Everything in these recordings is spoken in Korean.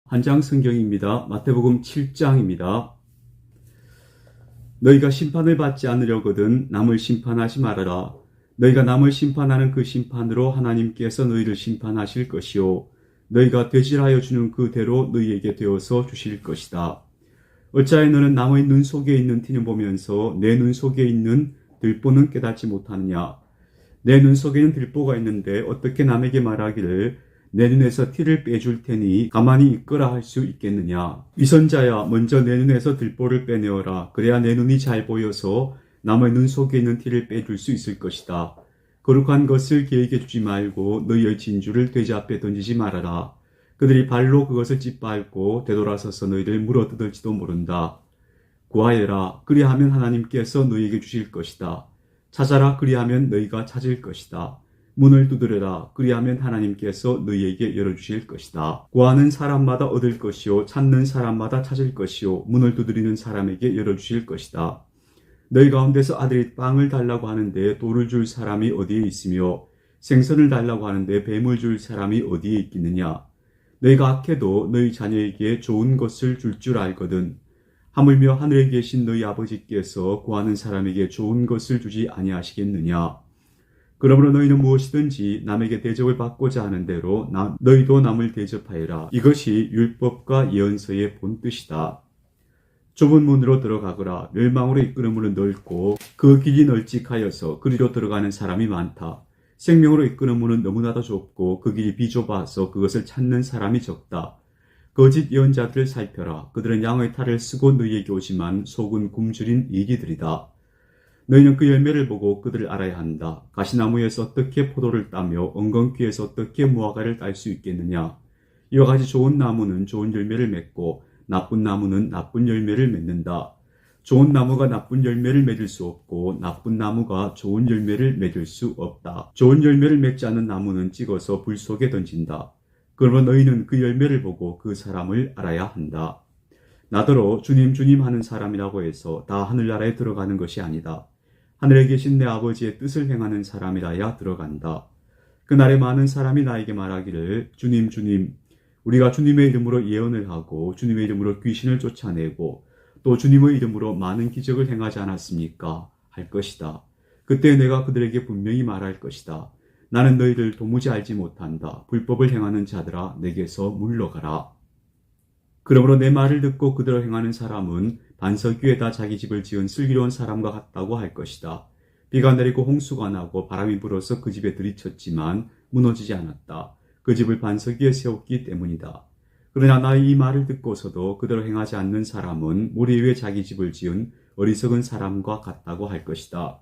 한 장 성경입니다. 마태복음 7장입니다. 너희가 심판을 받지 않으려거든 남을 심판하지 말아라. 너희가 남을 심판하는 그 심판으로 하나님께서 너희를 심판하실 것이요 너희가 되질하여 주는 그 대로 너희에게 되어서 주실 것이다. 어찌하여 너는 남의 눈 속에 있는 티는 보면서 내 눈 속에 있는 들보는 깨닫지 못하느냐. 내 눈 속에는 들보가 있는데 어떻게 남에게 말하기를 내 눈에서 티를 빼줄 테니 가만히 있거라 할 수 있겠느냐. 위선자야, 먼저 내 눈에서 들보를 빼내어라. 그래야 내 눈이 잘 보여서 남의 눈 속에 있는 티를 빼줄 수 있을 것이다. 거룩한 것을 계획해 주지 말고 너희의 진주를 돼지 앞에 던지지 말아라. 그들이 발로 그것을 짓밟고 되돌아서서 너희를 물어뜯을지도 모른다. 구하여라. 그리하면 하나님께서 너희에게 주실 것이다. 찾아라. 그리하면 너희가 찾을 것이다. 문을 두드려라. 그리하면 하나님께서 너희에게 열어주실 것이다. 구하는 사람마다 얻을 것이요 찾는 사람마다 찾을 것이요 문을 두드리는 사람에게 열어주실 것이다. 너희 가운데서 아들이 빵을 달라고 하는데 돌을 줄 사람이 어디에 있으며 생선을 달라고 하는데 뱀을 줄 사람이 어디에 있겠느냐. 너희가 악해도 너희 자녀에게 좋은 것을 줄 줄 알거든. 하물며 하늘에 계신 너희 아버지께서 구하는 사람에게 좋은 것을 주지 아니하시겠느냐. 그러므로 너희는 무엇이든지 남에게 대접을 받고자 하는 대로 너희도 남을 대접하여라. 이것이 율법과 예언서의 본뜻이다. 좁은 문으로 들어가거라. 멸망으로 이끄는 문은 넓고 그 길이 널찍하여서 그리로 들어가는 사람이 많다. 생명으로 이끄는 문은 너무나도 좁고 그 길이 비좁아서 그것을 찾는 사람이 적다. 거짓 예언자들을 살펴라. 그들은 양의 탈을 쓰고 너희에게 오지만 속은 굶주린 이기들이다. 너희는 그 열매를 보고 그들을 알아야 한다. 가시나무에서 어떻게 포도를 따며 엉겅퀴에서 어떻게 무화과를 딸 수 있겠느냐. 이와 같이 좋은 나무는 좋은 열매를 맺고 나쁜 나무는 나쁜 열매를 맺는다. 좋은 나무가 나쁜 열매를 맺을 수 없고 나쁜 나무가 좋은 열매를 맺을 수 없다. 좋은 열매를 맺지 않는 나무는 찍어서 불 속에 던진다. 그러므로 너희는 그 열매를 보고 그 사람을 알아야 한다. 나더러 주님 주님 하는 사람이라고 해서 다 하늘나라에 들어가는 것이 아니다. 하늘에 계신 내 아버지의 뜻을 행하는 사람이라야 들어간다. 그날에 많은 사람이 나에게 말하기를 주님 주님 우리가 주님의 이름으로 예언을 하고 주님의 이름으로 귀신을 쫓아내고 또 주님의 이름으로 많은 기적을 행하지 않았습니까? 할 것이다. 그때 내가 그들에게 분명히 말할 것이다. 나는 너희를 도무지 알지 못한다. 불법을 행하는 자들아 내게서 물러가라. 그러므로 내 말을 듣고 그대로 행하는 사람은 반석 위에다 자기 집을 지은 슬기로운 사람과 같다고 할 것이다. 비가 내리고 홍수가 나고 바람이 불어서 그 집에 들이쳤지만 무너지지 않았다. 그 집을 반석 위에 세웠기 때문이다. 그러나 나의 이 말을 듣고서도 그대로 행하지 않는 사람은 모래 위에 자기 집을 지은 어리석은 사람과 같다고 할 것이다.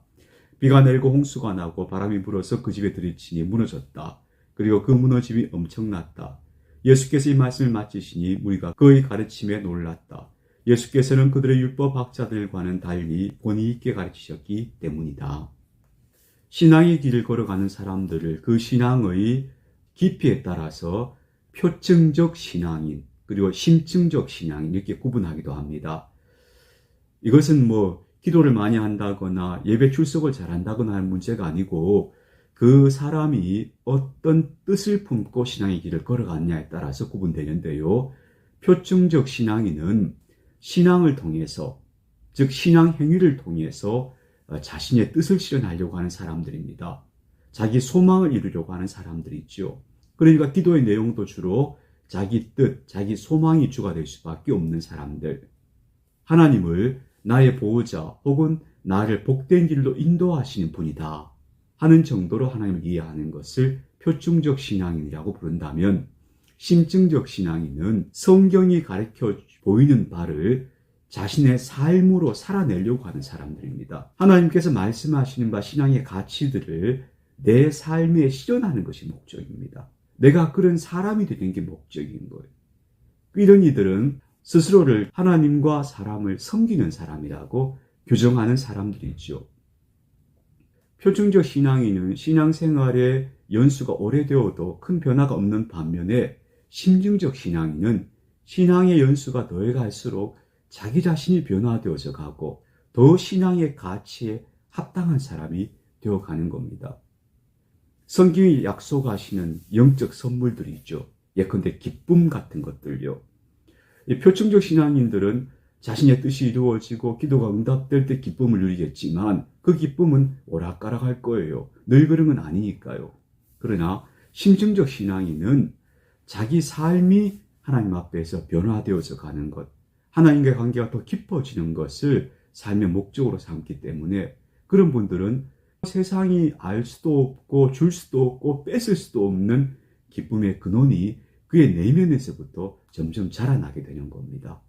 비가 내리고 홍수가 나고 바람이 불어서 그 집에 들이치니 무너졌다. 그리고 그 무너짐이 엄청났다. 예수께서 이 말씀을 마치시니 우리가 그의 가르침에 놀랐다. 예수께서는 그들의 율법학자들과는 달리 권위 있게 가르치셨기 때문이다. 신앙의 길을 걸어가는 사람들을 그 신앙의 깊이에 따라서 표층적 신앙인 그리고 심층적 신앙인 이렇게 구분하기도 합니다. 이것은 기도를 많이 한다거나 예배 출석을 잘한다거나 하는 문제가 아니고 그 사람이 어떤 뜻을 품고 신앙의 길을 걸어갔냐에 따라서 구분되는데요. 표층적 신앙인은 신앙을 통해서, 즉 신앙 행위를 통해서 자신의 뜻을 실현하려고 하는 사람들입니다. 자기 소망을 이루려고 하는 사람들이죠. 그러니까 기도의 내용도 주로 자기 뜻, 자기 소망이 주가 될 수밖에 없는 사람들. 하나님을 나의 보호자 혹은 나를 복된 길로 인도하시는 분이다 하는 정도로 하나님을 이해하는 것을 표층적 신앙인이라고 부른다면 심층적 신앙인은 성경이 가르쳐 보이는 바를 자신의 삶으로 살아내려고 하는 사람들입니다. 하나님께서 말씀하시는 바 신앙의 가치들을 내 삶에 실현하는 것이 목적입니다. 내가 그런 사람이 되는 게 목적인 거예요. 이런 이들은 스스로를 하나님과 사람을 섬기는 사람이라고 규정하는 사람들이죠. 표층적 신앙인은 신앙생활의 연수가 오래되어도 큰 변화가 없는 반면에 심층적 신앙인은 신앙의 연수가 더해갈수록 자기 자신이 변화되어져 가고 더 신앙의 가치에 합당한 사람이 되어가는 겁니다. 성경이 약속하시는 영적 선물들이 있죠. 예컨대 기쁨 같은 것들요. 이 표층적 신앙인들은 자신의 뜻이 이루어지고 기도가 응답될 때 기쁨을 누리겠지만 그 기쁨은 오락가락할 거예요. 늘 그런 건 아니니까요. 그러나 심층적 신앙인은 자기 삶이 하나님 앞에서 변화되어서 가는 것, 하나님과의 관계가 더 깊어지는 것을 삶의 목적으로 삼기 때문에 그런 분들은 세상이 알 수도 없고 줄 수도 없고 뺏을 수도 없는 기쁨의 근원이 그의 내면에서부터 점점 자라나게 되는 겁니다.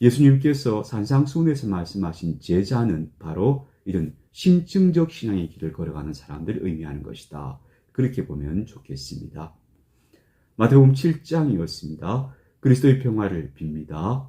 예수님께서 산상수훈에서 말씀하신 제자는 바로 이런 심층적 신앙의 길을 걸어가는 사람들을 의미하는 것이다. 그렇게 보면 좋겠습니다. 마태복음 7장이었습니다. 그리스도의 평화를 빕니다.